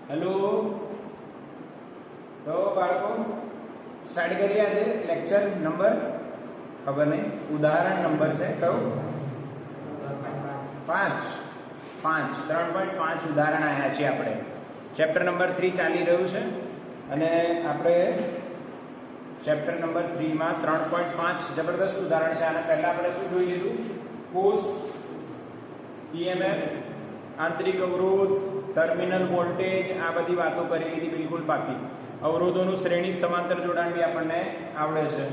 Hello, તો બાળકો start કરીએ આજે લેક્ચર નંબર ખબર નહીં, ઉદાહરણ નંબર છે કયું? 5 3.5 ઉદાહરણ આવ્યા છીએ આપણે. ચેપ્ટર નંબર 3 ચાલી રહ્યું છે અને આપણે ચેપ્ટર નંબર 3 માં 3.5 જબરદસ્ત ઉદાહરણ છે. આના પહેલા આપણે શું જોઈ લીધું? કોસ, ઈએમએફ, આંતરિક અવરોધ, ટર્મિનલ વોલ્ટેજ, આ બધી વાતો કરી લીધી બિલકુલ બાકી. અવરોધોનું શ્રેણી સમાંતર જોડાણ બી આપણને આવડે છે.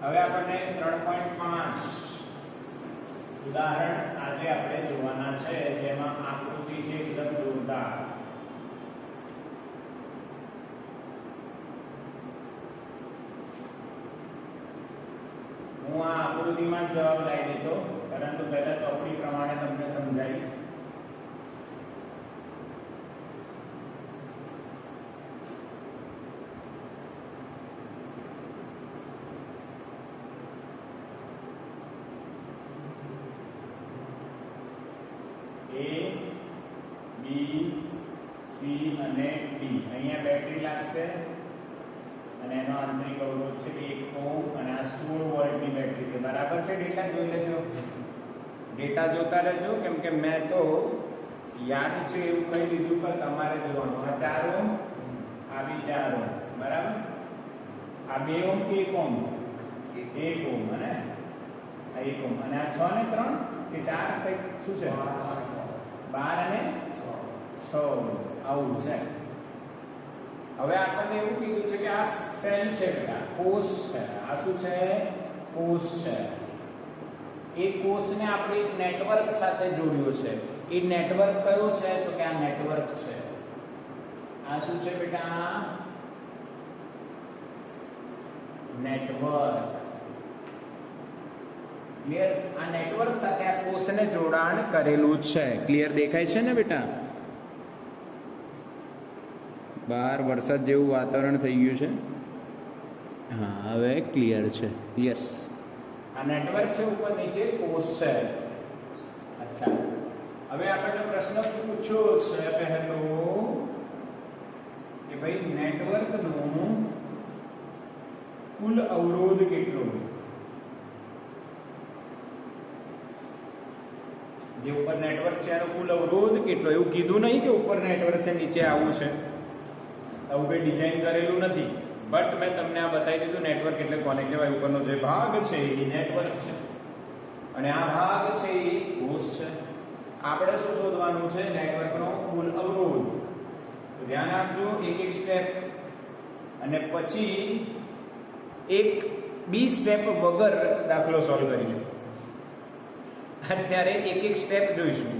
હવે આપણને 3.5 ઉદાહરણ આજે આપણે જોવાના છે, જેમાં આકૃતિ છે એકદમ જોરદાર. હું આ આકૃતિમાં જ જવાબ લાવી દીધો, પરંતુ પહેલા ચોપડી પ્રમાણે તમને સમજાવીશ. A, B, C અને D. અહીંયા બેટરી લાગશે અને એનો આંતરિક અવરોધ છે 1 ઓહ્મ અને આ 16 વોલ્ટની બેટરી છે. બરાબર છે? ડેટા જોઈ લેજો, ડેટા જોતા રહેજો, કેમ કે મેં તો યાદ છે એવું કહી દીધું, પણ તમારે જોવાનું. આ 4 ઓહ્મ, આ બી 4 ઓહ્મ, બરાબર. આ 2 ઓહ્મ કે 1 ઓહ્મ? 1 ઓહ્મ અને આ 1 ઓહ્મ અને આ 6 ને 3 કે 4 કઈ શું છે? 12 અને 6 આવું છે. હવે આપણને એવું કીધું છે કે આ સેલ છે બેટા, કોષ છે. આ શું છે? કોષ છે. એ કોષને આપણે એક નેટવર્ક સાથે જોડ્યો છે. એ નેટવર્ક કયો છે? તો કે આ નેટવર્ક છે. આ શું છે બેટા? નેટવર્ક. ક્લિયર? આ નેટવર્ક સાથે આ કોષને જોડાણ કરેલું છે. ક્લિયર દેખાય છે ને બેટા? બહાર વરસાદ જેવું વાતાવરણ થઈ ગયું છે. હા, હવે ક્લિયર છે. યસ, આ નેટવર્ક છે, ઉપર નીચે કોષ છે. અચ્છા, હવે આપણને પ્રશ્ન પૂછ્યો છે પહેલો કે ભાઈ નેટવર્કનું કુલ અવરોધ કેટલો? જે ઉપર નેટવર્ક છે એનો કુલ અવરોધ કેટલો? એવું કીધું નહીં કે ઉપર નેટવર્ક છે નીચે આવું છે, આવું કંઈ ડિઝાઇન કરેલું નથી. બટ મેં તમને આ બતાવી દીધું. નેટવર્ક એટલે કોને કહેવાય? ઉપરનો જે ભાગ છે એ નેટવર્ક છે અને આ ભાગ છે એ કોષ છે. આપણે શું શોધવાનું છે? નેટવર્કનો કુલ અવરોધ. તો ધ્યાન આપજો, એક એક સ્ટેપ અને પછી એક બી સ્ટેપ વગર દાખલો સોલ્વ કરીશું. અત્યારે એક એક સ્ટેપ જોઈશું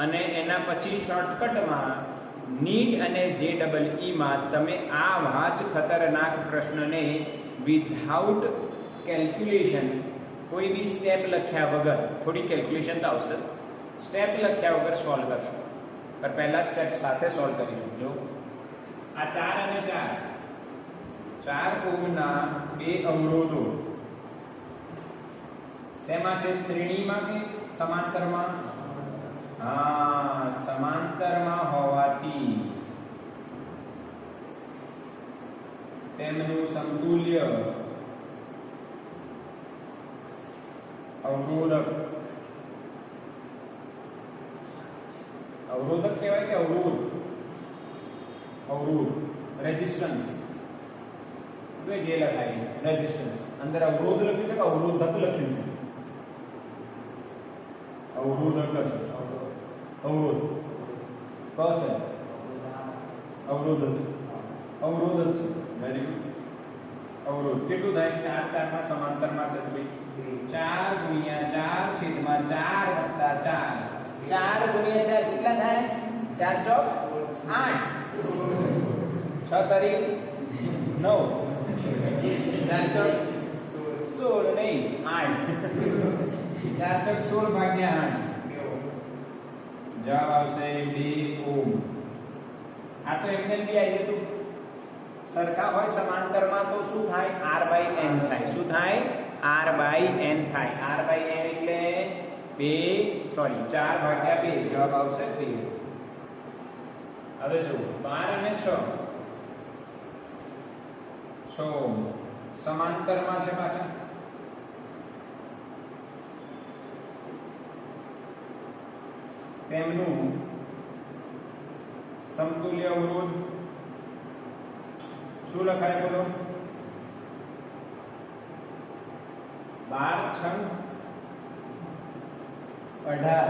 અને એના પછી શોર્ટકટમાં નીટ અને JEE માં તમે આવા જ ખતરનાક પ્રશ્નને વિધાઉટ કેલ્ક્યુલેશન, કોઈ બી સ્ટેપ લખ્યા વગર, થોડી કેલ્ક્યુલેશન તો આવશે, સ્ટેપ લખ્યા વગર સોલ્વ કરશો. પણ પહેલા સ્ટેપ સાથે સોલ્વ કરીશું. જો આ 4 અને 4 ઓહ્મના બે અવરોધો શેમાં છે? શ્રેણીમાં કે સમાંતરમાં? હા, સમાંતરમાં હોવાથી તેમનું સમતુલ્ય અવરોધક કહેવાય કે અવરોધ? અવરોધ, રેઝિસ્ટન્સ. જે લખાય રેઝિસ્ટન્સ, અંદર અવરોધ લખ્યું છે કે અવરોધક લખ્યું છે? અવરોધક છે. અવરોધ ક છે? અવરોધ છે. અવરોધ છે. Very good. અવરોધ કેટલું થાય? 4 4 માં સમાંતરમાં છે તો ભાઈ 4 ગુણ્યા 4 છેદમાં 4 વત્તા 4. 4 ગુણ્યા 4 કેટલા થાય? 4 ચોક 8, 6 તારીખ 9, 4 ચોક 16 નહીં 8. 4 ચોક 16 ભાગ્યા 8. જવાબ આવશે 2 ઓહ્મ. આ તો એમને બી આવી જતું. સરખા હોય સમાંતરમાં તો શું થાય? R/n થાય. શું થાય? R/n થાય. R/n એટલે 4/2. જવાબ આવશે 2. હવે જો 12 અને 6 સમાંતરમાં છે પાછા. તેમનું સમતુલ્ય અવરોધ શું લખાય બોલો? 12 6 18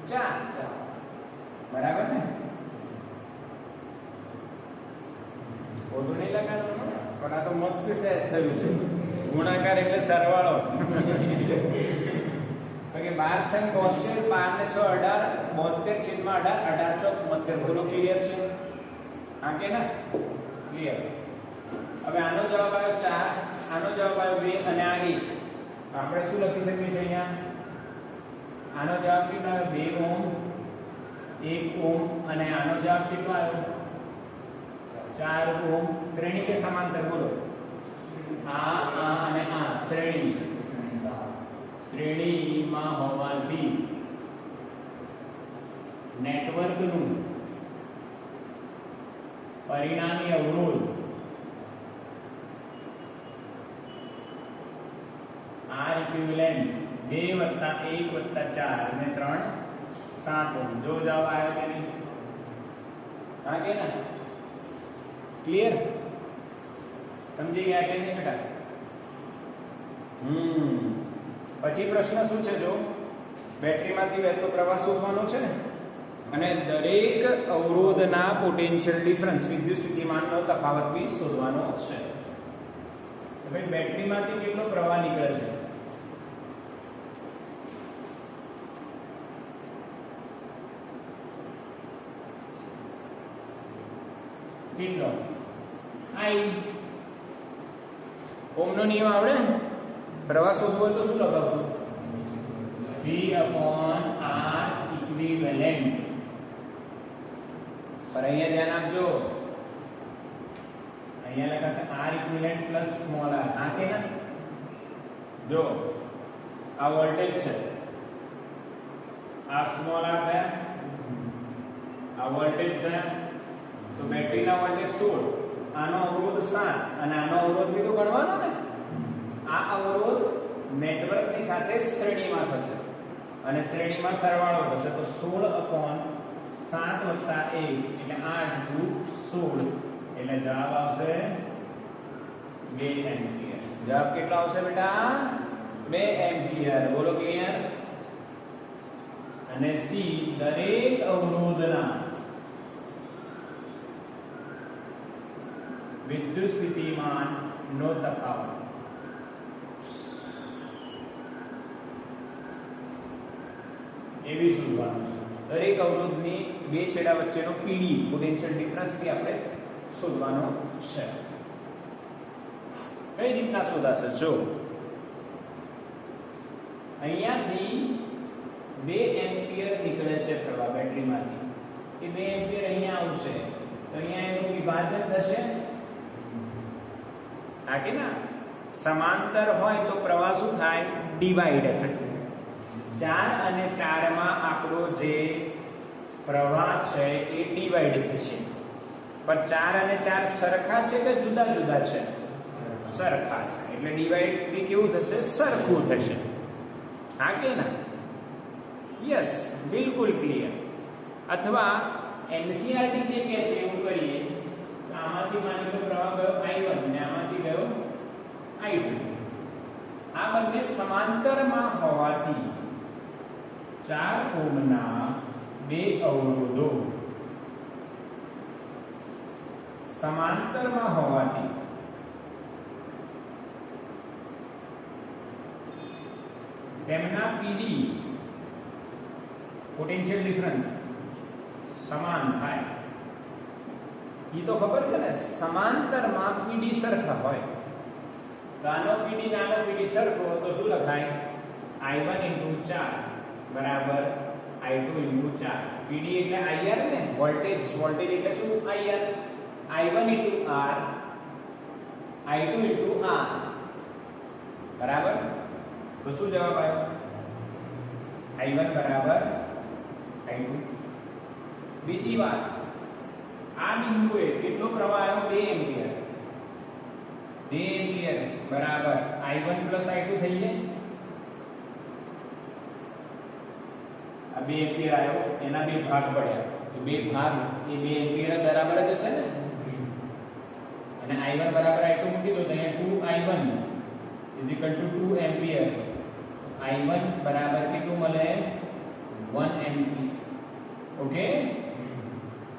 4 બરાબર ને? ખોટું નહીં લગાડવાનું પણ આ તો મસ્ત સેટ થયું છે. ગુણાકાર એટલે સરવાળો. ઓકે 12 6 72 12 ને 6 18 72 છેદમાં 18 18 ચોક 72. બોલો ક્લિયર છે? હા કે ના? ક્લિયર. હવે આનો જવાબ આવ્યો 4, આનો જવાબ આવ્યો 2 અને આ 1. આપણે શું લખી શકીએ છીએ અહીંયા? આનો જવાબ કેટલો આવ્યો? 2 ઓહ્મ 1 ઓહ્મ અને આનો જવાબ કેટલો આવ્યો? 4 ઓહ્મ. શ્રેણી કે સમાંતર બોલો? આ અને આ શ્રેણી. શ્રેણીમાં હોવાથી નેટવર્કનું પરિણામી અવરોધ R equivalent 2 + 1 + 4 અને 3 7 ઓહ્મ. જો જવાબ આવ્યો કે નહીં? હા કે ના? ક્લિયર? સમજી ગયા કે નહીં બેટા? પછી પ્રશ્ન શું છે? જો બેટરીમાંથી વહેતો પ્રવાહ શોધવાનો છે ને, અને દરેક અવરોધના પોટેન્શિયલ ડિફરન્સ વિદ્યુત સ્થિતિમાનનો તફાવત બી શોધવાનો છે. તો ભાઈ બેટરીમાંથી કેટલો પ્રવાહ નીકળે છે? કેટલો? I. ઓહમનો નિયમ આવડે? પ્રવાહ શોધવો હોય તો શું લખાવશું? V/R equivalent. પર અહીંયા ધ્યાન આપજો, અહીંયા લખાશે R equivalent plus small r. હા કે ના? જો આ વોલ્ટેજ છે, આ સ્મોલ r થયા, આ વોલ્ટેજ થયા. તો બેટરીના વોલ્ટેજ 16, આનો અવરોધ 7 અને આનો અવરોધ બી તો ગણવાનો ને. આ અવરોધ નેટવર્કની સાથે શ્રેણીમાં થશે અને શ્રેણીમાં સરવાળો થશે. તો 16/7 + 1 એટલે 8 × 16 એટલે જવાબ આવશે 2 એમ્પિયર. જવાબ કેટલો આવશે બેટા? 2 એમ્પિયર. બોલો ક્લિયર? અને સી દરેક અવરોધના વિદ્યુત સ્થિતિમાન નો તફાવત. એવી શોધવાનું છે. દરેક અવરોધની બે છેડા વચ્ચેનો પીડી પોટેન્શિયલ ડિફરન્સ બી આપણે શોધવાનો છે. કઈ રીતના શોધાશે? જો અહીંયાથી 2 એમ્પિયર નીકળે છે પ્રવાહ બેટરીમાંથી. એ 2 એમ્પિયર અહીંયા આવશે તો અહીંયા એનું વિભાજન થશે. હા કે ના? સમાંતર હોય તો પ્રવાહ શું થાય? ડિવાઈડ થાય. 4 અને 4 માં આપણો જે પ્રવાહ છે એ ડિવાઈડ થશે. પણ 4 અને 4 સરખા છે કે જુદા જુદા છે? સરખા છે. એટલે ડિવાઈડ બી કેવું થશે? સરખું થશે. હા કે ના? યસ, બિલકુલ ક્લિયર. અથવા એનસીઆરટી જે કહે છે એવું કરીએ, આમાંથી માની લો પ્રવાહ ગયો I1 અને આમાંથી ગયો I2. આ બંને સમાંતરમાં હોવાથી 4 ઓહ્મના 2 અવરોધો સમાંતરમાં હોવાથી તેમના પીડી પોટેન્શિયલ ડિફરન્સ સમાન થાય. એ તો ખબર છે ને, સમાંતરમાં પીડી સરખા હોય. નાનો પીડી નાનો પીડી સરખો તો શું લખાય? I1 × 4 બરાબર I2 × 4. પીડી એટલે IR ને, વોલ્ટેજ. વોલ્ટેજ એટલે શું? IR. I1 × R, I2 × R બરાબર. તો શું જવાબ આવ્યો? I1 બરાબર I2. બીજી વાત, આ બિંદુએ કેટલો પ્રવાહ આવ્યો? 2 એમ્પિયર. 2 એમ્પિયર બરાબર I1 + I2 થઈ જાય. આ 2 એમ્પિયર આવ્યો, એના બે ભાગ પડ્યા, તો બે ભાગ એ 2 એમ્પિયર બરાબર જ હશે ને. અને I1 બરાબર I2 મૂકી દો તો અહીંયા 2I1 = 2 એમ્પિયર. I1 બરાબર કેટલું મળે? 1 એમ્પિયર. ઓકે,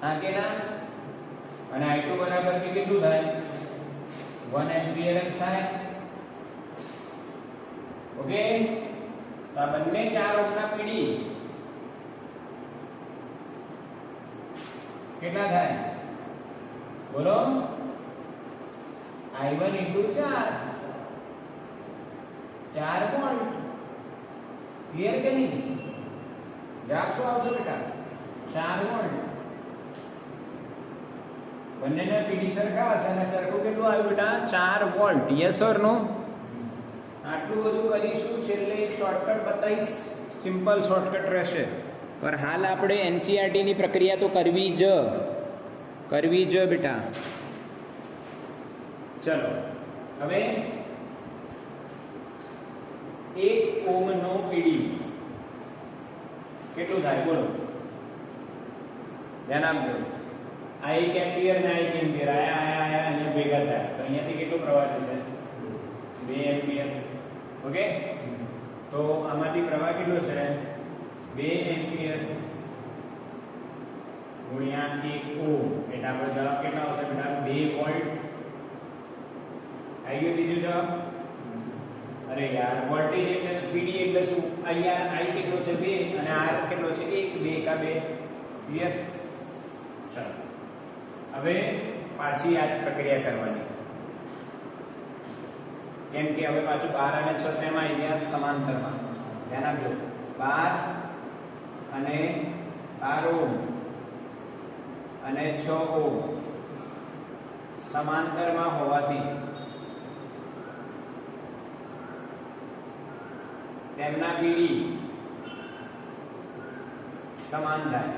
હા કે ના? અને I2 બરાબર કેટલું થાય? 1 એમ્પિયર જ થાય. ઓકે, તો આ બંને 4 ઓહ્મના પીડી કેટલા થાય? બોલો. I1 × 4 volt. ક્લિયર કે નહીં? જવાબ શું આવશે બેટા? 4 વોલ્ટ. બંનેના પીડી સરખા હશે અને સરખું કેટલું આવ્યું બેટા? 4 વોલ્ટ. યસ ઓર નો? આટલું બધું કરીશું, છેલ્લે એક શોર્ટકટ બતાવીશ, સિમ્પલ શોર્ટકટ રહેશે. પર હાલ આપણે NCERT ની પ્રક્રિયા તો કરવી જ બેટા. ચલો હવે 1 ઓહ્મ નો પીડી કેટલું થાય? બોલો, ધ્યાન આપજો. આ 1 એમ્પિયર ને આ 1 એમ્પિયર આયા અહીંયા ભેગા થયા, તો અહીંયાથી કેટલો પ્રવાહ જશે? 2 એમ્પિયર. ઓકે, તો આમાંથી પ્રવાહ કેટલો છે? 2 એમ્પિયર ગુણ્યા 1 ઓહ્મ, એટલે આપણો જવાબ કેટલો આવશે બેટા? 2 વોલ્ટ. આવી ગયો બીજો જવાબ? અરે યાર, વોલ્ટેજ એટલે પીડી એટલે શું? અહીંયા I કેટલો છે? 2 અને R કેટલો છે? 1. 2 કા 2. ક્લિયર? ચલો હવે પાછી આ જ પ્રક્રિયા કરવાની, કેમ કે હવે પાછું 12 અને 6 શેમાં આવી ગયા? સમાંતરમાં. ધ્યાન આપજો, 12 અને 12 ઓહ્મ અને 6 ઓહ્મ સમાંતરમાં હોવાથી તેમના પીડી સમાન થાય.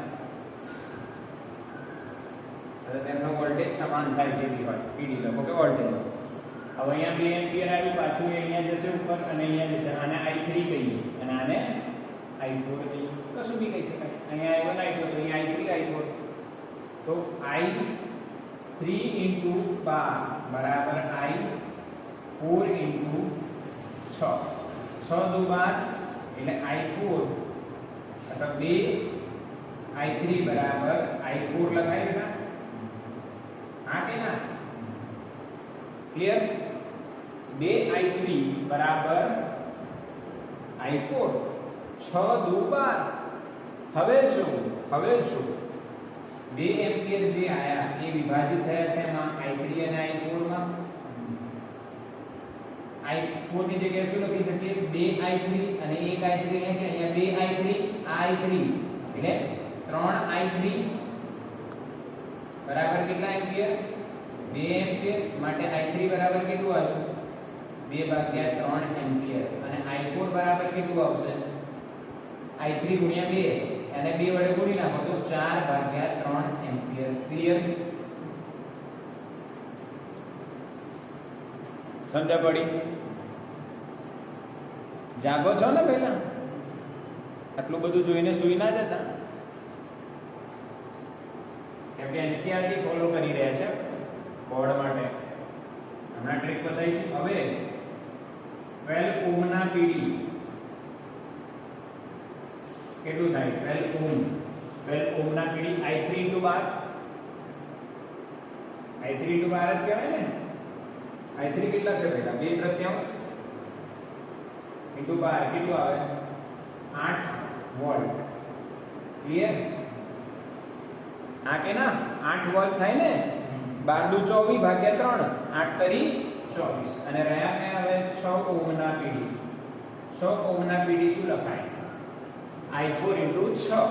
હવે તેમનો વોલ્ટેજ સમાન થાય જેવી હોય. પીડી લખો કે વોલ્ટેજ. હવે અહીંયા 2 એમ્પિયર આવ્યું, પાછું અહીંયા જશે ઉપર અને અહીંયા જશે. આને I3 કહીએ અને આને I4 કહીએ, કશું બી કહી શકાય. અહીંયા I1 I2 તો અહીંયા I3 I4. તો I3 × 12 બરાબર I4 × 6. 6 દુ 12 એટલે I4 અથવા 2 I3 બરાબર I4 લખાય બેટા. હા કે ના? ક્લિયર? 2 I3 બરાબર I4. 6 દુ 12. હવે શું? 2 એમ્પિયર જે આયા એ વિભાજિત થયા છે એમાં I3 અને I4 માં. I4 ની જગ્યાએ શું લખી શકીએ? 2 I3 અને 1 I3 અહીંયા છે, અહીંયા 2 I3 આ I3 એટલે 3 I3 બરાબર કેટલા એમ્પિયર? 2 એમ્પિયર. માટે I3 બરાબર કેટલું આવ્યું? 2/3 એમ્પિયર. અને I4 બરાબર કેટલું આવશે? I3 × 2 અને 2 વડે ગુણી નાખો તો 4/3 એમ્પિયર. ક્લિયર? સમજ પડી? જાગો છો ને પહેલા? આટલું બધું જોઈને સુઈ ના જતા, કેમ કે NCERT ફોલો કરી રહ્યા છે બોર્ડ માટે. હમણાં ટ્રીક બતાવીશું. હવે 12 ઓહ્મના પીડી કેટલું થાય? 12 ઓહ્મ. 12 ઓહ્મના પીડી I3 × 12. I3 × 12 જ કહેવાય ને. I3 કેટલા છે બેટા? 2/3 × 12 કેટલું આવે? 8 વોલ્ટ. ક્લિયર? આ કે ના? 8 વોલ્ટ થાય ને. 12 દુ 24/3. 8 તરી 24. અને રહ્યા ને હવે 6 ઓહ્મના પીડી. 6 ઓહ્મના પીડી શું લખાય? I4 × 6.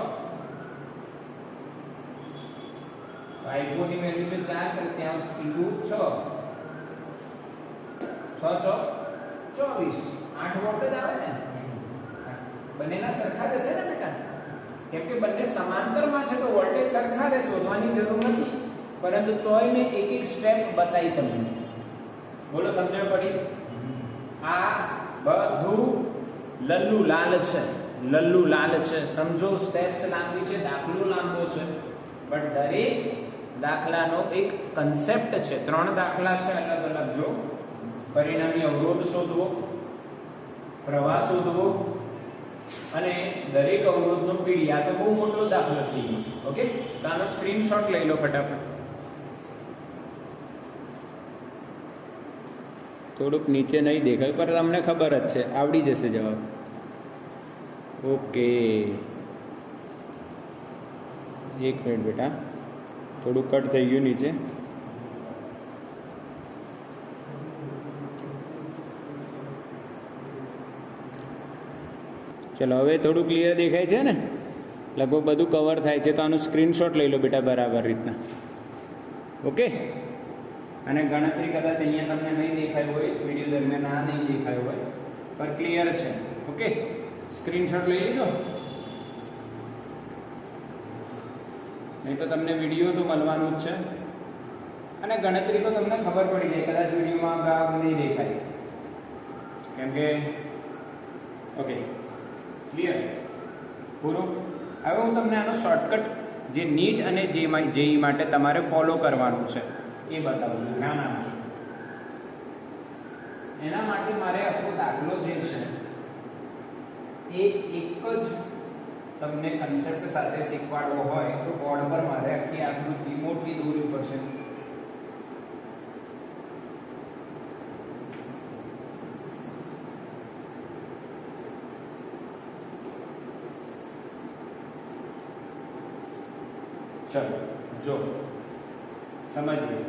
I4 ની વેલ્યુ છે 4/3 × 6. 6 × 24. 8 વોલ્ટ જ આવે ને, બંનેના સરખા થશે ને બેટા, કેમ કે બંને સમાંતરમાં છે તો વોલ્ટેજ સરખા રહે, શોધવાની જરૂર નથી, પરંતુ તોય મેં એક એક સ્ટેપ બતાવી તમને. બોલો સમજણ પડી? આ બધું લલ્લુ લાલ છે, લલ્લુ લાલ છે, સમજો. સ્ટેપ્સ લાંબી છે, દાખલો લાંબો છે, પણ દરેક દાખલાનો એક કન્સેપ્ટ છે. 3 દાખલા છે અલગ અલગ. જો પરિણામી અવરોધ શોધવો, પ્રવાહ શોધવો અને દરેક અવરોધનો પીડી. આ તો બહુ મોટો દાખલો થઈ ગયો. ઓકે, તો આનો સ્ક્રીનશોટ લઈ લો ફટાફટ. થોડુંક નીચે નહીં દેખાય પણ તમને ખબર જ છે, આવડી જશે જવાબ. ઓકે, એક મિનિટ બેટા, થોડું કટ થઈ ગયું નીચે. ચલો હવે થોડું ક્લિયર દેખાય છે ને, લગભગ બધું કવર થાય છે. તો આનું સ્ક્રીનશોટ લઈ લો બેટા બરાબર રીતના. ઓકે, અને ગણતરી કદાચ અહીંયા તમને નહીં દેખાયું હોય, વિડીયો દરમિયાન આ નહીં દેખાયું હોય, પણ ક્લિયર છે. ઓકે, સ્ક્રીનશોટ લઈ લીધો? નહીં તો તમને વિડીયો તો મળવાનું જ છે અને ગણતરી તો તમને ખબર પડી જાય. કદાચ વિડીયોમાં નહીં દેખાય કેમ કે ઓકે ક્લિયર પૂરું. હવે હું તમને આનો શોર્ટકટ જે નીટ અને જેઈ માટે તમારે ફોલો કરવાનું છે એ બતાવું છું, ધ્યાન આપજો. એના માટે મારે આખો દાખલો જે છે એ એક જ તમને કન્સેપ્ટ સાથે શીખવાડવો હોય તો બોર્ડ પર મારે આખી આકૃતિ મોટી દોરવી પડશે. ચલો જો સમજીએ.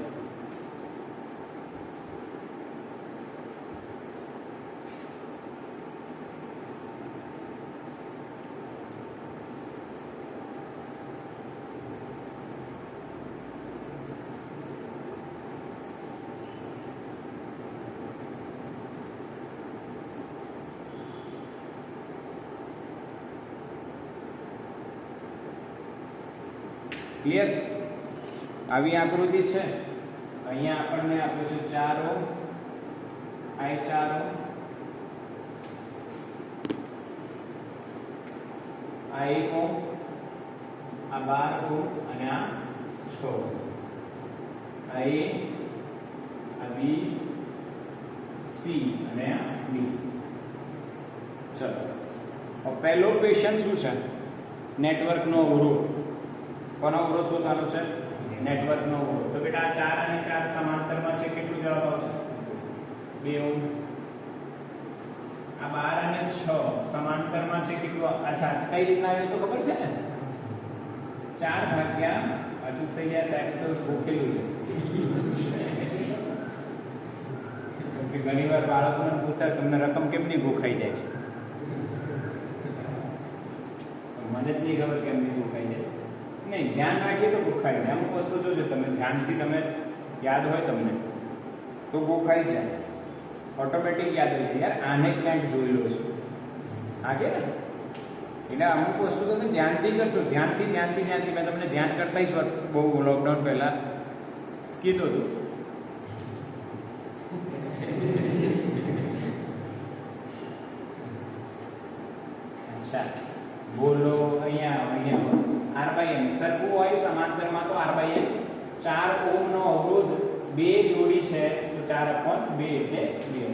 ક્લિયર? આવી આકૃતિ છે. અહીંયા આપણને આપ્યું છે 4 ઓહ્મ, આ 4 ઓહ્મ, આ 1 ઓહ્મ, આ 12 ઓહ્મ અને આ 6 ઓહ્મ. આ A, આ B, C અને આ D. ચલો હવે પહેલો ક્વેશ્ચન શું છે? નેટવર્કનો અવરોધ. કોનો અવરોધ શોધવાનો છે? નેટવર્કનો અવરોધ. તો બેટા આ 4 અને 4 સમાંતરમાં છે, કેટલું જવાબ આવશે? 2 ઓહ્મ. આ 12 અને 6 સમાંતરમાં છે, કેટલું? અચ્છા કઈ રીતના આવે તો ખબર છે ને? 4 ભાગ્યા અચૂક થઈ ગયા સાહેબ, તો ગોખેલું છે. કે ઘણીવાર બાળકોને પૂછતા તમને રકમ કેમ નહીં ગોખાઈ જાય છે? મને જ નહીં ખબર કેમ નહીં ગોખાઈ જાય. નહીં, ધ્યાન રાખીએ તો ગોખાઈ જાય. અમુક વસ્તુ જોજો તમે ધ્યાનથી, તમે યાદ હોય તમને તો ગોખાઈ જાય, ઓટોમેટિક યાદ હોય છે. યાર આને ક્યાંક જોયેલો છે આગે ને, એટલે અમુક વસ્તુ તમે ધ્યાનથી કરશો, ધ્યાનથી મેં તમને ધ્યાન કરતા જ બહુ લોકડાઉન પહેલાં કીધું હતું. અચ્છા બોલો, અહીંયા R/N સરખું હોય સમાંતરમાં તો R/N. 4 ઓહ્મનો અવરોધ 2 જોડી છે તો 4/2 એટલે 2.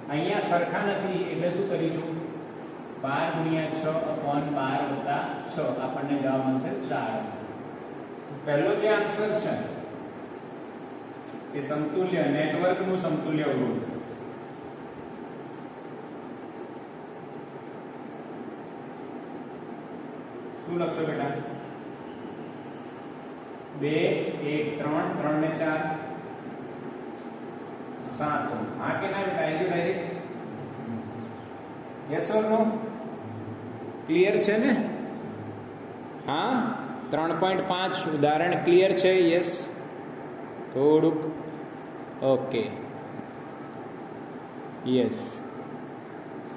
અહીંયા સરખા નથી એટલે શું કરીશું? 12 × 6/12 + 6 આપણને જવાબ મળશે 4. પહેલો જે આન્સર છે એ સમતુલ્ય નેટવર્કનું સમતુલ્ય અવરોધ. શું લખશો બેટા? 2 1 3 3 ને 4 7. આ કે ના બેટા? આવી direct yes or no? Clear છે ને? હા 3.5 ઉદાહરણ ક્લિયર છે? યસ થોડુંક ઓકે યસ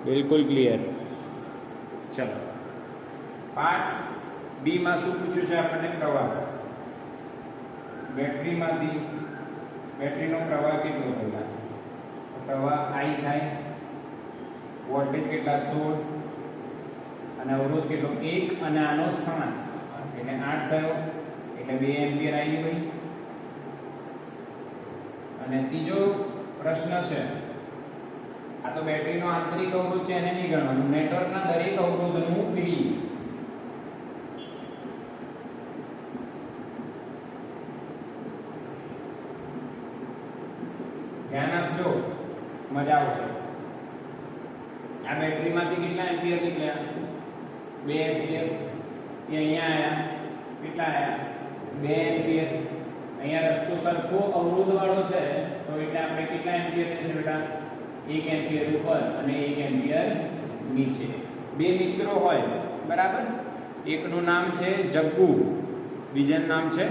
બિલકુલ ક્લિયર. ચલો પાર્ટ બી માં શું પૂછ્યું છે આપણને? પ્રવાહ. બેટરીમાંથી બેટરીનો પ્રવાહ કેટલો થાય? પ્રવાહ I થાય, વોલ્ટેજ કેટલા 16 અને અવરોધ કેટલો 1 અને આનો 7 એટલે 8 થયો એટલે 2 એમ્પિયર આવી ગઈ. અને ત્રીજો પ્રશ્ન છે, આ તો બેટરીનો આંતરિક અવરોધ છે એને નહીં ગણવાનું, નેટવર્કના દરેક અવરોધનું પીડી. ધ્યાન આપજો, મજા આવશે. આ બેટરીમાંથી કેટલા એમ્પિયર નીકળ્યા? 2 એમ્પિયર. એ અહીંયા આયા, કેટલા આયા? 2 એમ્પિયર. અહીંયા રસ્તો સરખો અવરોધ વાળો છે તો એટલે આપણે કેટલા એમ્પિયર લેશે બેટા? 1 એમ્પિયર ઉપર અને 1 એમ્પિયર નીચે. બે મિત્રો હોય, બરાબર? એકનું નામ છે જગ્ગુ, બીજાનું નામ છે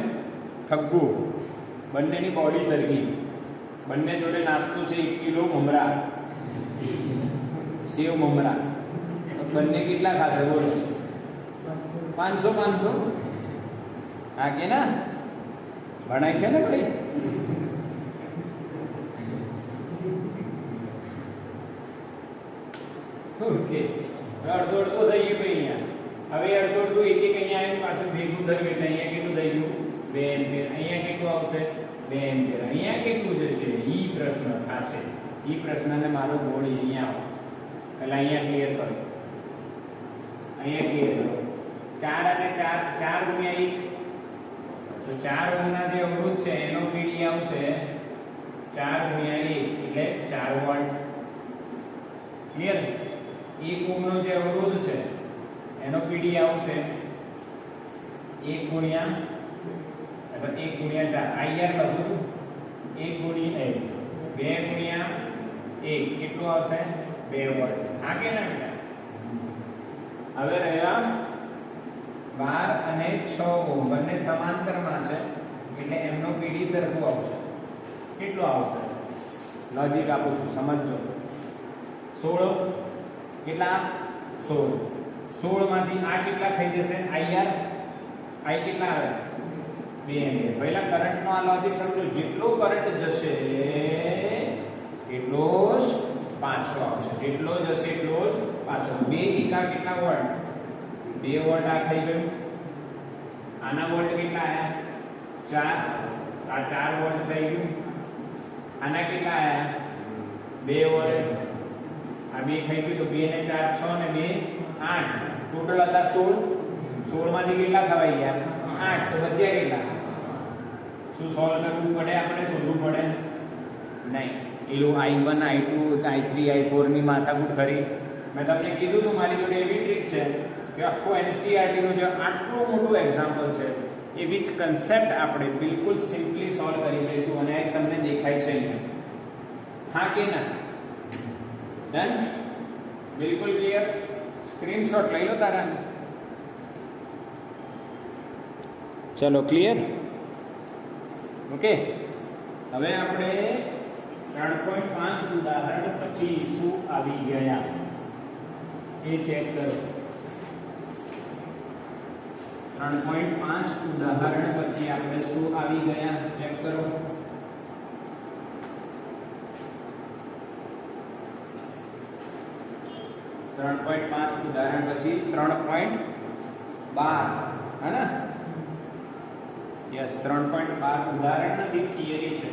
ઠગ્ગુ. બંનેની બોડી સરખી, બંને જોડે નાસ્તો છે 1 કિલો મમરા, સેવ મમરા. બંને કેટલા ખાશે બોલો? 500. હા કે ના? ભણાય છે ને ભાઈ? ઓકે, અડધો અડધો થઈ ગયું ભાઈ અહીંયા. હવે અડધો અડધું એક અહીંયા આવ્યું, પાછું ભેગું થયું એટલે અહીંયા કેટલું થઈ ગયું? 2 એમ્પિયર. અહીંયા કેટલું આવશે? 2 એમ્પિયર. અહીંયા કેટલું જશે? ઈ પ્રશ્ન થશે. ઈ પ્રશ્નને મારો ગોળી અહીંયા આવો એટલે અહીંયા ક્લિયર કરો. અહીંયા ક્લિયર કરો. 4 અને 4 ગુણ્યા 1 તો 4 ઓહમના જે અવરોધ છે એનો પીડી આવશે 4 ગુણ્યા 1 એટલે 4 વોલ્ટ. ક્લિયર? 1 ઓહમનો જે અવરોધ છે એનો પીડી આવશે 1 ગુણ્યા અથવા 1 ગુણ્યા 4. IR લખું છું 1 ગુણ્યા 2 ગુણ્યા 1 કેટલું આવશે? 2 વોલ્ટ. હા કે ના બેટા? હવે રહ્યા 12 અને 6 ઓહમ બંને સમાંતરમાં છે એટલે એમનો પીડી સરખું આવશે. કેટલું આવશે? લોજિક આપું છું, સમજજો. 16 કેટલા? 16. 16 માંથી આ કેટલા થઈ જશે? IR I કેટલા આવે? 2 એમ્પિયર. પહેલા કરંટનો આ લોજિક સમજો. જેટલો કરંટ જશે એટલો જ પાછો આવશે, જેટલો જશે એટલો જ પાછો. 2 એકા કેટલા વોલ્ટ? 2 વોલ્ટ આ થઈ ગયું. આના વોલ્ટ કેટલા આયા? 4. આ 4 વોલ્ટ થઈ ગયું. આના કેટલા આયા? 2 વોલ્ટ. આ 2 થઈ ગયું તો 2 ને 4 6 ને 2 8. ટોટલ હતા 16. 16 માંથી કેટલા ખવાઈ ગયા? 8. તો બચ્યા કેટલા? શું સોલ્વ કરવું પડે? આપણે શોધવું પડે નહીં. એલું I1 I2 I3 I4 ની માથાકૂટ કરી. મેં તમને કીધું તો મારી જોડે એવી ટ્રીક છે કે આખો NCERT નો જે આટલું મોટું એક્ઝામ્પલ છે એ વિથ કન્સેપ્ટ આપણે બિલકુલ સિમ્પલી સોલ્વ કરી દઈશું અને એક તમને દેખાય છે અહીંયા. હા કે ના? ડન? બિલકુલ ક્લિયર? સ્ક્રીનશોટ લઈ લો તારા. ચલો ક્લિયર? ઓકે, હવે આપણે 3.5 ઉદાહરણ પછી શું આવી ગયા એ ચેક કરો. 3.5 ઉદાહરણ પછી આપણે શું આવી ગયા ચેક કરો. ત્રણ 3.5 ઉદાહરણ પછી 3.12 હે ને? યસ, 3.12 ઉદાહરણ નથી, થિયરી છે.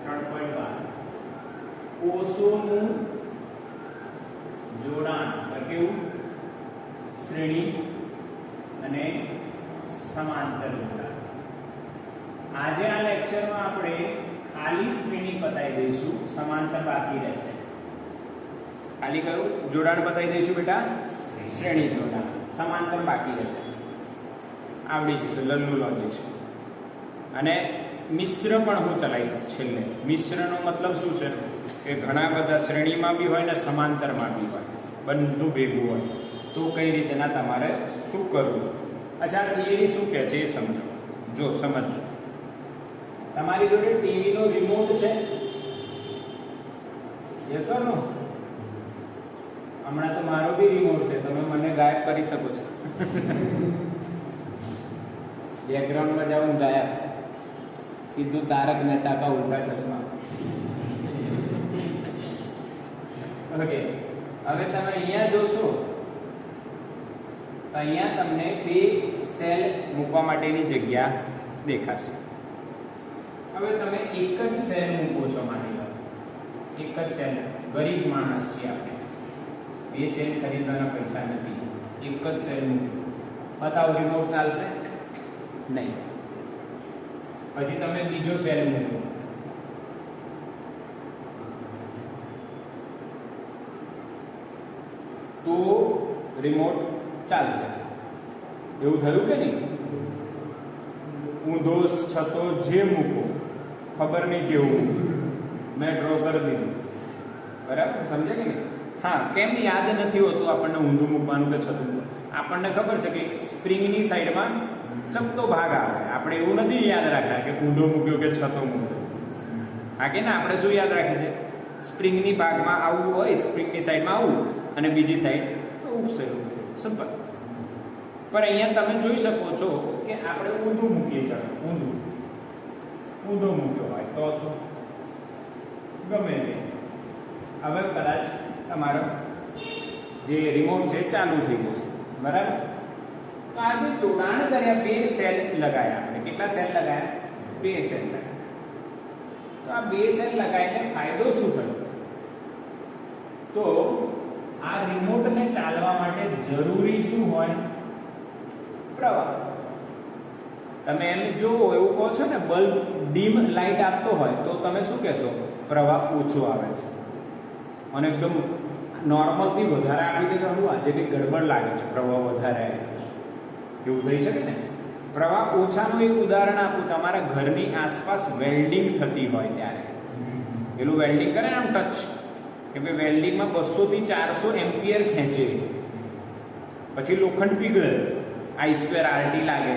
3.12 કોષોનું જોડાણ કેવું? શ્રેણી અને સમાંતર જોડાણ. આજે આ લેક્ચરમાં આપણે ખાલી શ્રેણી બતાવી દઈશું, સમાંતર બાકી રહેશે. ખાલી કયું જોડાણ બતાવી દઈશું બેટા? શ્રેણી જોડાણ. સમાંતર બાકી રહેશે. આવડી જશે, લલ્લુ લોજિક છે. અને મિશ્ર પણ હું ચલાવીશ છેલ્લે. મિશ્રનો મતલબ શું છે કે ઘણા બધા શ્રેણીમાં બી હોય ને સમાંતરમાં બી હોય, બધું ભેગું હોય તો કઈ રીતના તમારે શું કરવું. અચ્છા, થિયરી શું કહે છે એ સમજો. જો સમજો, તમારી જોડે ટીવીનો રિમોટ છે? યસ ઓર નો? હમણાં તો મારો બી રિમોટ છે, તમે મને ગાયબ કરી શકો છો. બેકગ્રાઉન્ડમાં જાઉં ગાયબ, સીધું તારક મહેતા કા ઉલ્ટા ચશ્મા. ઓકે, હવે તમે અહીંયા જોશો તો અહીંયા તમને બે સેલ મૂકવા માટેની જગ્યા દેખાશે. હવે તમે એક જ સેલ મૂકો છો, માની લો એક જ સેલ. ગરીબ માણસ છે આપણે, બે સેલ ખરીદવાના પૈસા નથી, એક જ સેલ મૂક્યો. બતાવો રિમોટ ચાલશે? નહીં. પછી તમે બીજો સેલ મૂકો, તો રિમોટ ચાલશે. એવું થયું કે નહીં? ઊંધો છતો જે મૂકો, ખબર નહીં કેવું મેં ડ્રો કરી દીધું. બરાબર, સમજે કે નહીં? હા, કેમ યાદ નથી હોતું આપણને ઊંધું મૂકવાનું કે છતું? આપણને ખબર છે કે સ્પ્રિંગની સાઈડમાં ચપતો ભાગ આવે, આપણે એવું નથી યાદ રાખ્યા કે ઊંધો મૂક્યો કે છતો મૂક્યો. હા કે ના, આપણે શું યાદ રાખીએ છીએ? સ્પ્રિંગની ભાગમાં આવું હોય, સ્પ્રિંગની સાઈડમાં આવું અને બીજી સાઈડ ઉપસે. સિમ્પલ. પણ અહીંયા તમે જોઈ શકો છો કે આપણે ઊંધું મૂકીએ છીએ. ઊંધો મૂક્યો હોય તો શું ગમે તે. હવે કદાચ તમારો જે રિમોટ છે ચાલુ થઈ જશે. બરાબર, તો આ જે જોડાણ કર્યા, બે સેલ લગાયા આપણે. કેટલા સેલ લગાયા? બે સેલ લગાયા. તો આ બે સેલ લગાવીને ફાયદો શું થયો? તો આ રિમોટને ચાલવા માટે જરૂરી શું હોય? પ્રવાહ. તમે એમ જો એવું કહો છો ને, બલ્બ ડીમ લાઇટ આપતો હોય તો તમે શું કહેશો? પ્રવાહ ઓછો આવે છે. અને એકદમ નોર્મલથી વધારે આપી દે તો શું આજે કંઈક ગડબડ લાગે છે, પ્રવાહ વધારે આવે છે, એવું થઈ શકે ને? પ્રવાહ ઓછાનું એક ઉદાહરણ આપું. તમારા ઘરની આસપાસ વેલ્ડિંગ થતી હોય ત્યારે પેલું વેલ્ડિંગ કરે ને આમ ટચ, કે ભાઈ વેલ્ડિંગમાં 200 થી 400 એમ્પિયર ખેંચે, પછી લોખંડ પીગળે, I²RT લાગે,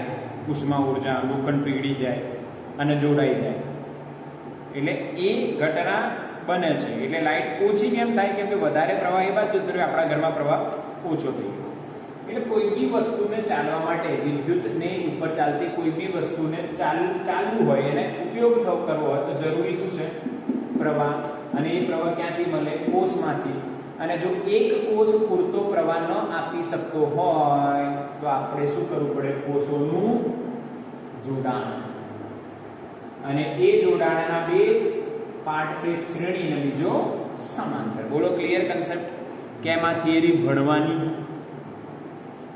ઉષ્મા ઉર્જા, લોખંડ પીગળી જાય અને જોડાઈ જાય. એટલે એ ઘટના બને છે. એટલે લાઇટ ઓછી કેમ થાય? કેમ કે વધારે પ્રવાહ એ બાજુ જતો રહ્યો, આપણા ઘરમાં પ્રવાહ ઓછો થઈ ગયો. એટલે કોઈ બી વસ્તુને ચાલવા માટે, વિદ્યુતને ઉપર ચાલતી કોઈ બી વસ્તુને ચાલવું હોય, એને ઉપયોગ કરવો હોય તો જરૂરી શું છે? પ્રવાહ. અને એ પ્રવાહ ક્યાંથી મળે? કોષમાંથી. અને જો એક કોષ પૂરતો પ્રવાહ ન આપી શકતો હોય તો આપણે શું કરવું પડે? કોષોનું જોડાણ. અને એ જોડાણના બે પાર્ટ છે, એક શ્રેણી અને બીજો સમાંતર. બોલો, ક્લિયર કન્સેપ્ટ? કેમ આ થિયરી ભણવાની?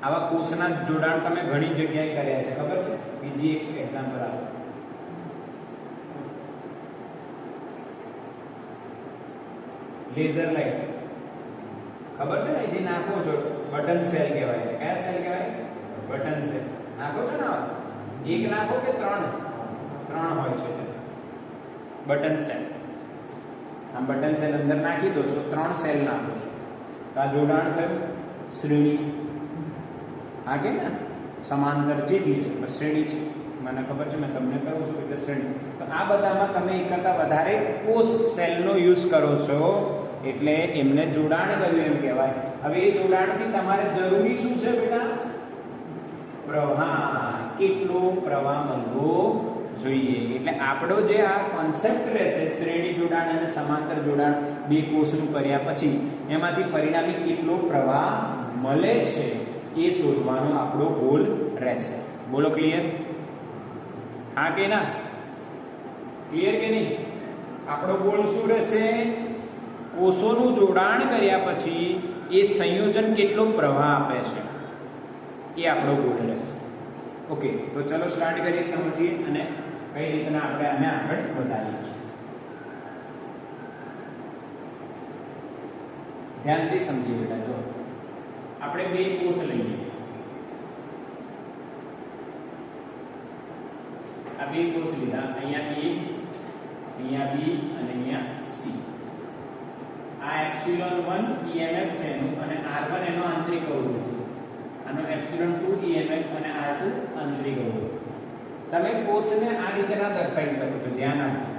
આવા કોષના જોડાણ તમે ઘણી જગ્યાએ કર્યા છે, ખબર છે? બીજી એક એક્ઝામ્પલ આપો. લેઝર લાઇટ ખબર છે ને? જે નાખો છો, બટન સેલ કહેવાય. કયા સેલ કહેવાય? Button cell. નાખો છો ને, એક નાખો કે ત્રણ હોય છે બટન સેલ. આ બટન સેલ અંદર નાખી દો છો, 3 સેલ નાખો છો, તો આ જોડાણ થયું. શ્રેણી. હા કે ના? સમાંતર જે બી છે પણ શ્રેણી છે, મને ખબર છે, મેં તમને કહું છું એટલે શ્રેણી. તો આ બધામાં તમે એક કરતાં વધારે કોષ સેલનો યુઝ કરો છો એટલે એમને જોડાણ કર્યું એમ કહેવાય. હવે એ જોડાણથી તમારે જરૂરી શું છે બેટા? પ્રવાહ. કેટલો પ્રવાહ મળવો જોઈએ? એટલે આપણો જે આ કોન્સેપ્ટ રહેશે, શ્રેણી જોડાણ અને સમાંતર જોડાણ બે કોષનું કર્યા પછી એમાંથી પરિણામી કેટલો પ્રવાહ મળે છે એ શોધવાનો આપણો ગોલ રહેશે. બોલો, ક્લિયર? હા કે ના? ક્લિયર કે નહીં? આપણો ગોલ શું રહેશે? કોષોનું જોડાણ કર્યા પછી એ સંયોજન કેટલો પ્રવાહ આપે છે એ આપણો ગોલ રહેશે. ઓકે, તો ચલો સ્ટાર્ટ કરીએ, સમજીએ અને કઈ રીતના આપણે આને આગળ વધારીએ. ધ્યાનથી સમજીએ બેટા. જો આપણે બે કોષ લઈએ, આ બે કોષ લીધા, અહીંયા A, અહીંયા B અને અહીંયા C. આ ε1 EMF છે એનું, અને R1 એનો આંતરિક અવરોધ છે. આનો ε2 EMF અને R2 આંતરિક અવરોધ. તમે કોષને આ રીતે ના દર્શાવી શકો છો, ધ્યાન આપજો.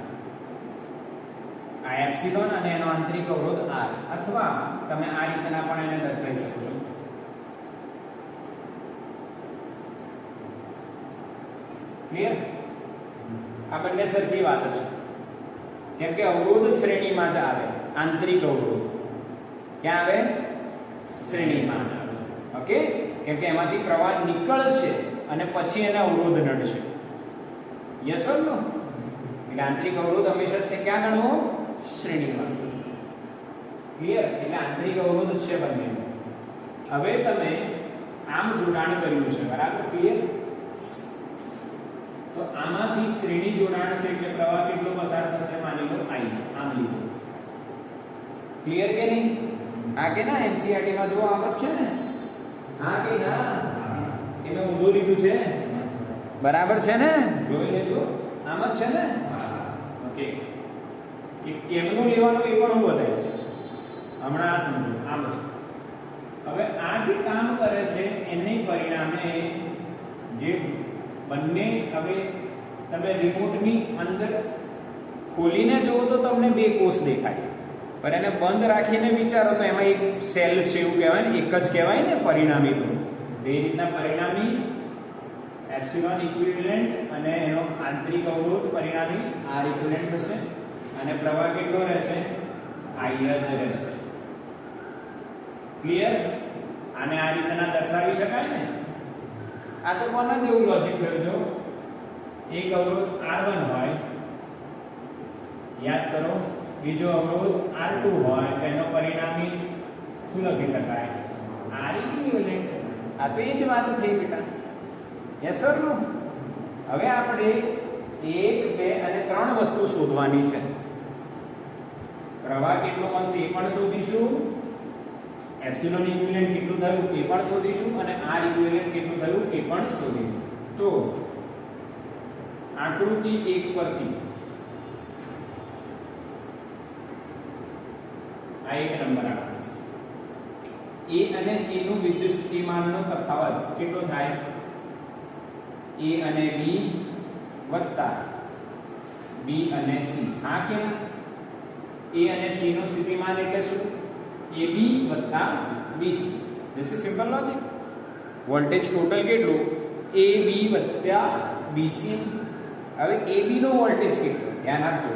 આ એપ્સિલોન અને એનો આંતરિક અવરોધ R, અથવા તમે આ રીતના પણ એને દર્શાવી શકો છો. ક્લિયર? આ બંને સરખી વાત છે, કેમ કે અવરોધ શ્રેણીમાં જ આવે. આંતરિક અવરોધ ક્યાં આવે? શ્રેણીમાં આવે. ઓકે, કેમ કે એમાંથી પ્રવાહ નીકળશે અને પછી એને અવરોધ નડશે. યસ ઓર નો? એટલે આંતરિક અવરોધ હંમેશા છે ક્યાં ગણવો? શ્રેણીમાં. ક્લિયર? એટલે આંતરિક અવરોધ છે બંને. હવે તમે આમ જોડાણ કર્યું છે, બરાબર? ક્લિયર? તો આમાંથી શ્રેણી જોડાણ છે એટલે પ્રવાહ કેટલો પસાર થશે? માની લો I આમ લીધું. ક્લિયર કે નહીં? આ કે ના એનસીઈઆરટી માં જો આવત છે ને, હા કે ના? એને ઊંધું લીધું છે, બરાબર છે ને? જોઈ લેજો, આમ જ છે ને? ઓકે, એ કેમનું લેવાનું એ પણ હું બતાવીશ હમણાં. આ સમજો, આમ છે. હવે આ જે કામ કરે છે એની પરિણામે જે બંને, હવે તમે રિમોટની અંદર ખોલીને જુઓ તો તમને બે કોષ દેખાય, પણ એને બંધ રાખીને વિચારો તો એમાં એક સેલ છે, એવું કહેવાય ને, એક જ કહેવાય ને પરિણામી. તો બે રીતના પરિણામી એપ્સિલોન ઇક્વિવેલન્ટ અને એનો આંતરિક અવરોધ પરિણામી આર ઇક્વિવેલન્ટ હશે, અને પ્રવાહ કેટલો રહેશે? I જ રહેશે. ક્લિયર? આને આ રીતના દર્શાવી શકાય ને? આ તો કોના જેવું લોજિક થયું? જો એક અવરોધ R1 હોય, યાદ કરો, બીજો અવરોધ R2 હોય, તો એનો પરિણામી શું લખી શકાય? R equivalent. આ તો એ જ વાત થઈ બેટા. યસ ઓર નો? હવે આપણે 1, 2 અને 3 વસ્તુ શોધવાની છે. પ્રવાહ કેટલો મળશે એ પણ શોધીશું, એપ્સિલોન ઇક્વિવેલન્ટ કેટલું થયું એ પણ શોધીશું, અને આર ઇક્વિવેલન્ટ કેટલું થયું એ પણ શોધીશું. તો આકૃતિ 1 પરથી આ 1 નંબર આકૃતિ A અને C નું વિદ્યુત સ્થિતિમાનનો તફાવત કેટલો થાય? A અને B વત્તા B અને C. હા કે ના? A અને C નું સ્થિતિમાન એટલે શું? AB વત્તા BC. This is simple logic. Voltage total કેટલું? AB વત્તા BC. હવે AB નો વોલ્ટેજ કેટલો? ધ્યાન આપજો.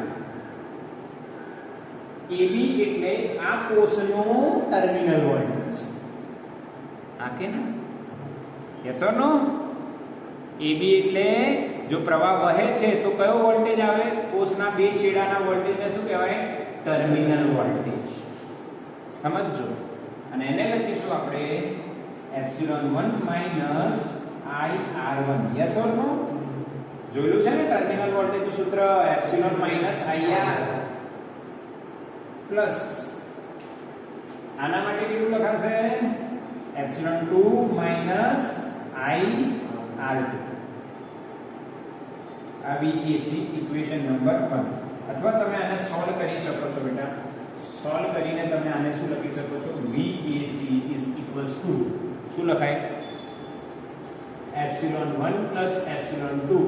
AB એટલે આ કોષનો ટર્મિનલ વોલ્ટેજ. હા કે ના? Yes or no? AB એટલે જો પ્રવાહ વહે છે તો કયો વોલ્ટેજ આવે? કોષના બે છેડાના વોલ્ટેજને શું કહેવાય? Terminal voltage. સમજો. અને એને લખીશું આપણે epsilon 1 minus IR1. Yes or no? જોયેલું છે ને ટર્મિનલ વોલ્ટેજનું સૂત્ર? એપ્સિલોન માઈનસ IR પ્લસ આના માટે કેટલું લખાશે? Epsilon 2 minus IR2. આ VAC ઇક્વેશન નંબર 1. અથવા તમે આને સોલ્વ કરી શકો છો બેટા. સોલ્વ કરીને તમે આને શું લખી શકો છો? VAC ઇઝ ઇક્વલ્સ ટુ શું લખાય? Epsilon 1 plus epsilon 2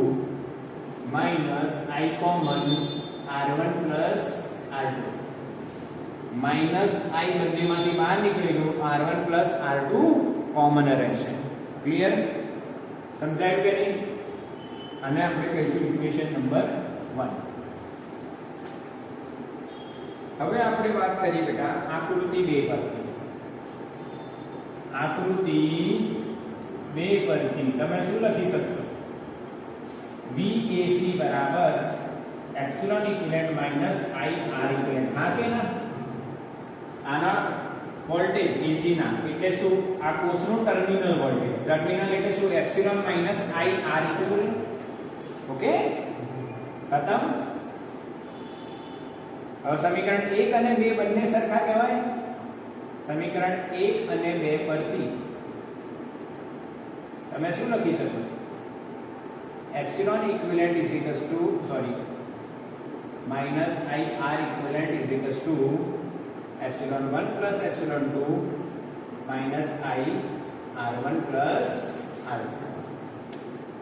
minus I common R1 plus R2. Minus I બંનેમાંથી બહાર નીકળી ગયું, R1 પ્લસ R2 કોમન રહેશે. ક્લિયર? સમજાયું કે નહીં? અને આપણે કહીશું ઇક્વેશન નંબર 1. હવે આપણે વાત કરીએ બેટા આકૃતિ 2 પરથી. આકૃતિ 2 પરથી તમે શું લખી શકશો? VAC બરાબર epsilon equivalent minus IR equivalent. હા કે ના? આના વોલ્ટેજ AC ના એટલે શું? આ કોષનું ટર્મિનલ વોલ્ટેજ. ટર્મિનલ એટલે શું? Epsilon minus IR equivalent. Okay, ખતમ. હવે સમીકરણ 1 અને 2 બંને સરખા કહેવાય. સમીકરણ 1 અને 2 પરથી તમે શું લખી શકો? Epsilon equivalent is equals to minus IR equivalent is equals to epsilon 1 plus epsilon 2 minus IR1 plus R2.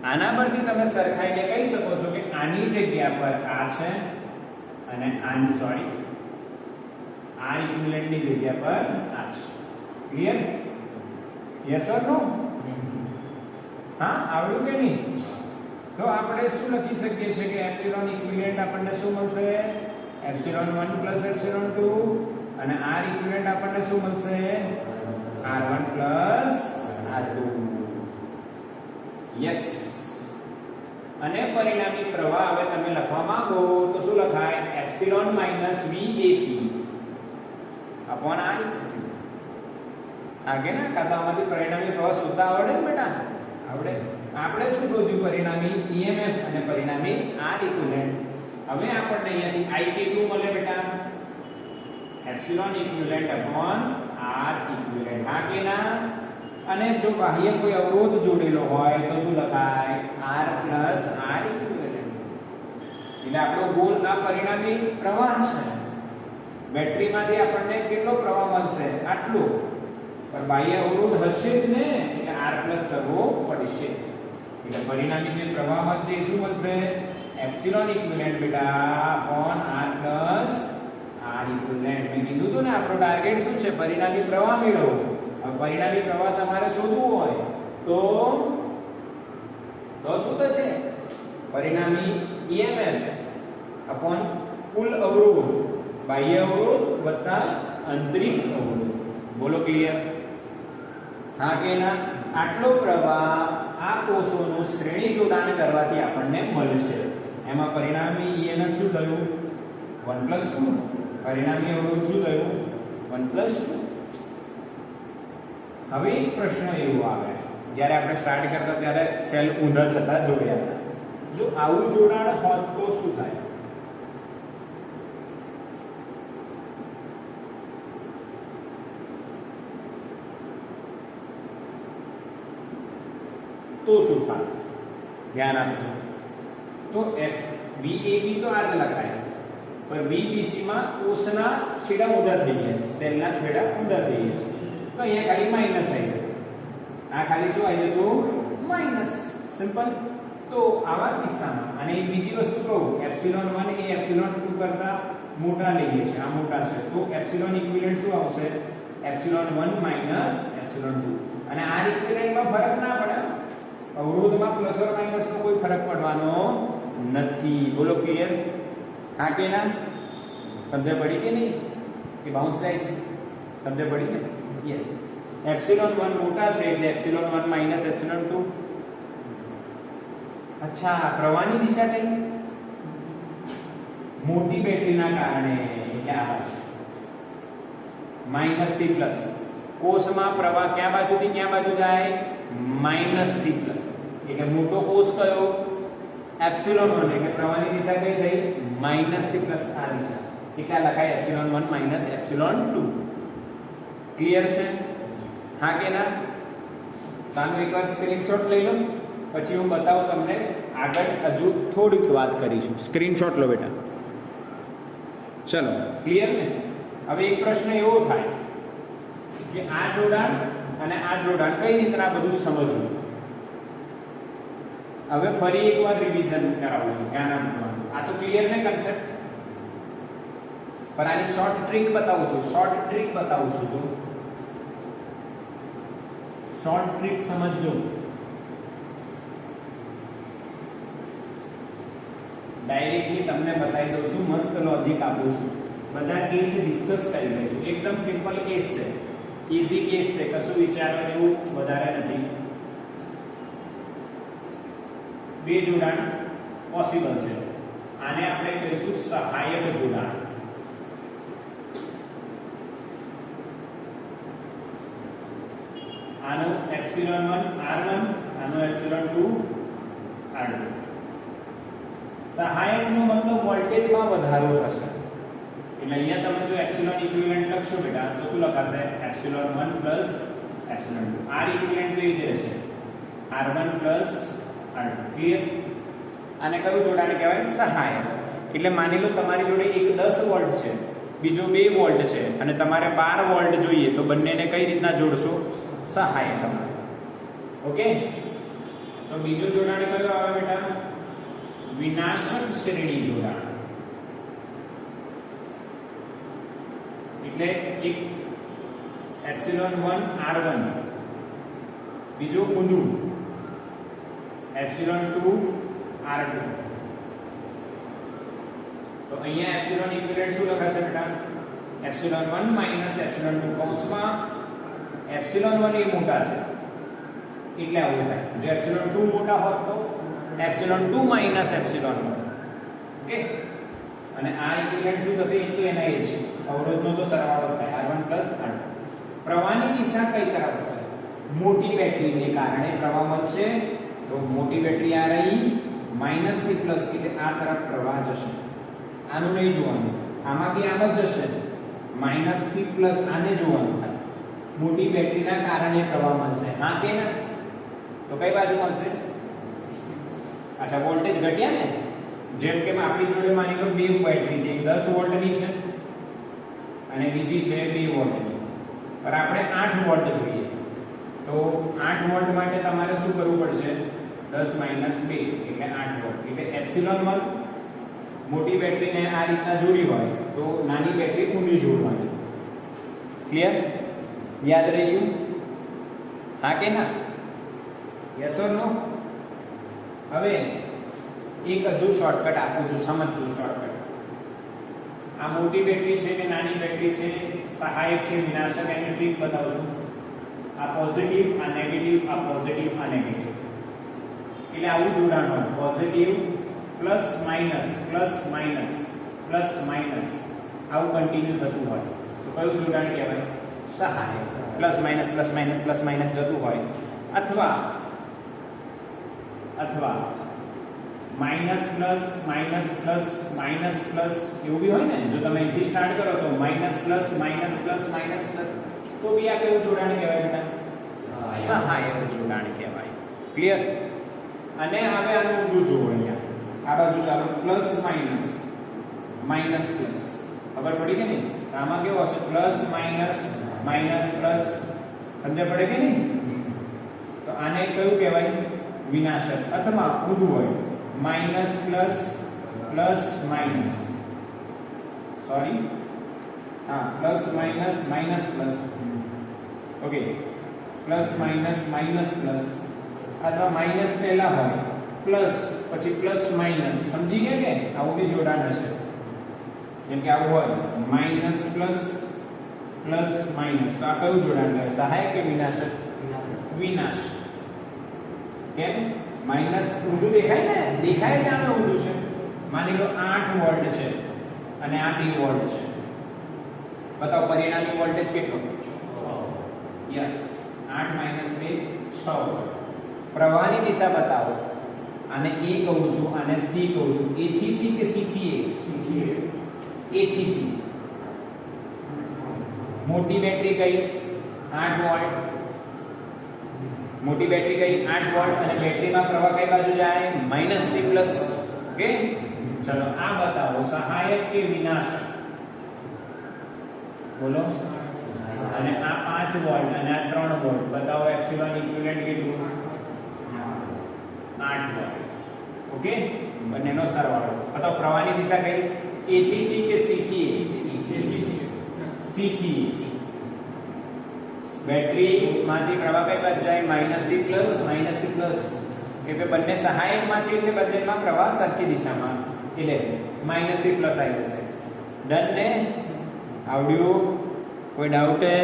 આના પરથી તમે સરખાઈને કહી શકો છો કે આની જગ્યા પર આ છે અને આની R ઇક્વિવેલન્ટ ની જગ્યા પર આ ક્લિયર? યસ ઓર નો? હા, આવડ્યું કે નહીં? તો આપણે શું લખી શકીએ છીએ કે એપ્સિલોન ઇક્વિવેલન્ટ આપણને શું મળશે? એપ્સિલોન 1 પ્લસ એપ્સિલોન 2 અને આર ઇક્વિવેલન્ટ આપણને શું મળશે? r1 plus r2. યસ. અને પરિણામી પ્રવાહ હવે તમે લખવા માંગો તો શું લખાય? Epsilon minus VAC upon r. આગે ના કાં તો આમાંથી પરિણામી પ્રવાહ શોધતા આવડે ને બેટા? આવડે. આપણે શું શોધ્યું? પરિણામી EMF અને પરિણામી R ઇક્વિવેલન્ટ. હવે આપણને અહીંયાથી I કેટલું મળે બેટા? Epsilon equivalent upon R equivalent. હા કે ના? અને જો બાહ્ય કોઈ અવરોધ જોડેલો હોય તો શું લખાય? R plus R equivalent. એટલે આપણો ગોલ આ પરિણામી પ્રવાહ છે. બેટરીમાંથી આપણને કેટલો પ્રવાહ મળશે? આટલો. પણ બાહ્ય અવરોધ હશે જ ને, એટલે R પ્લસ કરવો પડશે. એટલે પરિણામી જે પ્રવાહ મળશે એ શું મળશે? એપ્સિલોન ઇક્વિવેલન્ટ બેટા upon R plus R equivalent. મેં કીધું હતું ને આપણો ટાર્ગેટ શું છે? પરિણામી પ્રવાહ મેળવવો. હવે પરિણામી પ્રવાહ તમારે શોધવું હોય તો શું થશે? પરિણામી EMF અપોન કુલ અવરોધ, બાહ્ય અવરોધ વત્તા આંતરિક અવરોધ. બોલો ક્લિયર? હા કે ના? આટલો પ્રવાહ આ કોષોનું શ્રેણી જોડાણ કરવાથી આપણને મળશે. એમાં પરિણામી EMF શું થયું? 1 + 2. પરિણામી અવરોધ શું થયું? 1 + 2. હવે એક પ્રશ્ન એવો આવે, જ્યારે આપણે સ્ટાર્ટ કરતા ત્યારે સેલ ઊંધા છતાં જોડ્યા હતા. જો આવું જોડાણ હોત તો શું થાય? તો શું થાય? ધ્યાન આપજો. તો VAB તો આ જ લખાય, પણ VBC માં કોષના છેડા ઊંધા થઈ ગયા છે, સેલના છેડા ઊંધા થઈ ગયા છે. તો અહીંયા ખાલી માઈનસ આવી જશે. આ ખાલી શું આવી જતું? માઈનસ. સિમ્પલ. તો આવા કિસ્સામાં અને એક બીજી વસ્તુ કહું, એપ્સિલોન 1 એ એપ્સિલોન 2 કરતા મોટા લઈએ છે, આ મોટા છે, તો એપ્સિલોન ઇક્વિવેલન્ટ શું આવશે? Epsilon 1 minus epsilon 2. અને આર ઇક્વિવેલન્ટમાં ફરક ના પડે, અવરોધમાં પ્લસ ઓર માઈનસ નો કોઈ ફરક પડવાનો નથી. બોલો ક્લિયર? હા કે ના? સમજ પડી કે નહીં? કે બાઉન્સ જાય છે? સમજ પડી ને? યસ. એપ્સિલોન 1 મોટા છે એટલે એપ્સિલોન 1 માઈનસ એપ્સિલોન 2. અચ્છા, પ્રવાહની દિશા કઈ? મોટી બેટરીના કારણે એટલે આ બાજુ માઈનસ થી પ્લસ. કોષમાં પ્રવાહ ક્યાં બાજુથી ક્યાં બાજુ જાય? માઈનસ થી પ્લસ. એટલે મોટો કોષ કયો? એપ્સિલોન 1. એટલે પ્રવાહની દિશા કઈ થઈ? માઈનસ થી પ્લસ આ દિશા. એટલે લખાય એપ્સિલોન 1 માઈનસ એપ્સિલોન 2. ક્લિયર છે? હા કે ના? ચાલો એકવાર સ્ક્રીનશોટ લઈ લો, પછી હું બતાવું તમને. આગળ હજુ થોડીક વાત કરીશું. સ્ક્રીનશોટ લો બેટા. ચલો, ક્લિયર ને? હવે એક પ્રશ્ન એવો થાય કે આ જોડાણ અને આ જોડાણ કઈ રીતના બધું સમજવું. હવે ફરી એકવાર રિવિઝન કરાવું છું, ધ્યાન આપજો. આ તો ક્લિયર ને કન્સેપ્ટ? પણ આની શોર્ટ ટ્રીક બતાવું છું. શોર્ટ ટ્રીક બતાવું છું. જો શોર્ટ ટ્રીક સમજજો. ડાયરેક્ટલી તમને બતાવી દઉં છું, મસ્ત લોજિક આપું છું. બધા કેસ ડિસ્કસ કરી લઈશું. એકદમ સિમ્પલ કેસ છે, ઈઝી કેસ છે, કશું વિચારવા જેવું વધારે નથી. બે જોડાણ પોસિબલ છે. આને આપણે કહીશું સહાયક જોડાણ. આનો એપ્સિલોન 1 r1, આનો એપ્સિલોન 2 r2. સહાયકનો મતલબ વોલ્ટેજમાં વધારો થશે. એટલે અહીંયા તમે જો એપ્સિલોન ઇક્વિવેલન્ટ લખશો બેટા તો શું લખાશે? Epsilon 1 plus epsilon 2. Are equivalent તો એ જ રહેશે, r1 પ્લસ r2. ક્લિયર? આને કયું જોડાણ કહેવાય? સહાયક. એટલે માની લો તમારી જોડે એક 10 વોલ્ટ છે, બીજો 2 વોલ્ટ છે, અને તમારે 12 વોલ્ટ જોઈએ, તો બંનેને કઈ રીતના જોડશો? સહાયક. ઓકે? તો બીજું જોડાણ કયું આવે બેટા? વિનાશક શ્રેણી જોડાણ. એટલે એક એપ્સિલોન 1 r1, બીજું ઊંધું એપ્સિલોન 2 r2. તો અહીંયા એપ્સિલોન ઇક્વિવેલન્ટ શું લખાશે બેટા? એપ્સિલોન 1 માઈનસ એપ્સિલોન 2 કૌંસમાં એપ્સિલોન 1 એ મોટા છે એટલે આવું થાય. જો એપ્સિલોન 2 મોટા હોત તો એપ્સિલોન 2 માઈનસ એપ્સિલોન 1. ઓકે, અને આ ઇક્વિવેલન્ટ શું થશે? એ તો એના એ છે, અવરોધનો તો સરવાળો થાય r1 r2. પ્રવાહની દિશા કઈ તરફ હશે? મોટી બેટરીને કારણે પ્રવાહ વધશે, તો મોટી બેટરી આ રહી માઈનસ થી પ્લસ એટલે આ તરફ પ્રવાહ જશે. આનું નહીં જોવાનું, આમાંથી આમ જ જશે, માઈનસ થી પ્લસ આને જોવાનું થાય. મોટી બેટરીના કારણે પ્રવાહ મળશે, હા કે ના? તો કઈ બાજુ મળશે? અચ્છા, વોલ્ટેજ ઘટ્યા ને. જેમ કે આપણી જોડે માની લો બે બેટરી છે, એક 10 વોલ્ટની છે અને બીજી છે 2 વોલ્ટની, પર આપણે 8 વોલ્ટ જોઈએ. તો 8 વોલ્ટ માટે તમારે શું કરવું પડશે? 10 માઈનસ 2 એટલે 8 વોલ્ટ. એટલે એપ્સિલોન 1 મોટી બેટરીને આ રીતના જોડી હોય તો નાની બેટરી ઊંધી જોડવાની. ક્લિયર? યાદ રહી ગયું? હા કે ના? યસ ઓર નો? હવે એક હજુ શોર્ટકટ આપું છું, સમજજો શોર્ટકટ. આ મોટી બેટરી છે કે નાની બેટરી છે, સહાયક છે, વિનાશક, એની ટ્રીક બતાવું છું. આ પોઝિટિવ, આ નેગેટિવ, આ પોઝિટિવ, આ નેગેટિવ. એટલે આવું જોડાણ હોય, positive plus minus plus minus plus minus, આવું કન્ટિન્યુ થતું હોય તો કયું જોડાણ કહેવાય? સહાયક. Plus minus plus minus plus minus જતું હોય, અથવા minus plus minus plus minus plus એવું બી હોય ને. જો તમે અહીંથી સ્ટાર્ટ કરો તો minus plus minus plus minus plus, તો બી આ કેવું જોડાણ કહેવાય બેટા? સહાયક જોડાણ કહેવાય. ક્લિયર? અને હવે આનું ઊંધું જોવો. અહીંયા આ બાજુ ચાલો પ્લસ માઈનસ માઈનસ પ્લસ, ખબર પડી કે નહીં? આમાં કેવું હશે? પ્લસ માઈનસ માઈનસ પ્લસ, સમજ પડે કે નહીં? તો આને કયું કહેવાય? વિનાશક. અથવા ઊંધું હોય minus plus plus minus, sorry, હા, plus minus minus plus. Okay, plus minus minus plus, અથવા માઈનસ પહેલા હોય પ્લસ પછી પ્લસ માઈનસ. સમજી ગયા કે? આવું બી જોડાણ હશે. જેમ કે આવું હોય માઈનસ પ્લસ પ્લસ માઈનસ, તો આ કયું જોડાણ કહેવાય? સહાયક કે વિનાશક? વિનાશ. કેમ? માઈનસ ઊંધું દેખાય ને, દેખાય કે આમાં ઊંધું છે. માની લો 8 વોલ્ટ છે અને આ 2 વોલ્ટ છે. બતાવો પરિણામી વોલ્ટેજ કેટલો? 6. Yes, 8 minus 2 6 volt. પ્રવાહની દિશા બતાવો. આને A કહું છું, આને C કહું છું. A થી C કે C થી A? A થી C. મોટી બેટરી કઈ? 8 વોલ્ટ. મોટી બેટરી કઈ? 8 વોલ્ટ. અને બેટરીમાં પ્રવાહ કઈ બાજુ જાય? માઈનસ થી પ્લસ. ઓકે, ચલો આ બતાવો, સહાયક કે વિનાશક? બોલો. અને આ 5 વોલ્ટ અને આ 3 વોલ્ટ, બતાવો એપ્સિલોન ઇક્વિવેલન્ટ કેટલું? 8 વોલ્ટ. ઓકે, બંનેનો સરવાળો. બતાવો પ્રવાહની દિશા કઈ? A થી C કે C થી A? C થી A. બેટરી માંથી પ્રવાહ કઈ બાજુ જાય? માઈનસ થી પ્લસ માઈનસ થી પ્લસ. એટલે બંને સહાયકમાં છે એટલે બંનેમાં પ્રવાહ સરખી દિશામાં, એટલે માઈનસ થી પ્લસ આવ્યો છે. ડન ને? આવડ્યું? કોઈ ડાઉટ હે?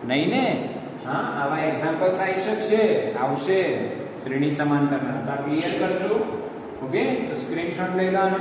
નહીં ને? હા, આવા એક્ઝામ્પલ્સ આવી શકશે, આવશે શ્રેણી સમાંતરના. તો આ ક્લિયર કરજો. ઓકે, તો સ્ક્રીનશોટ લઈ લો આનો.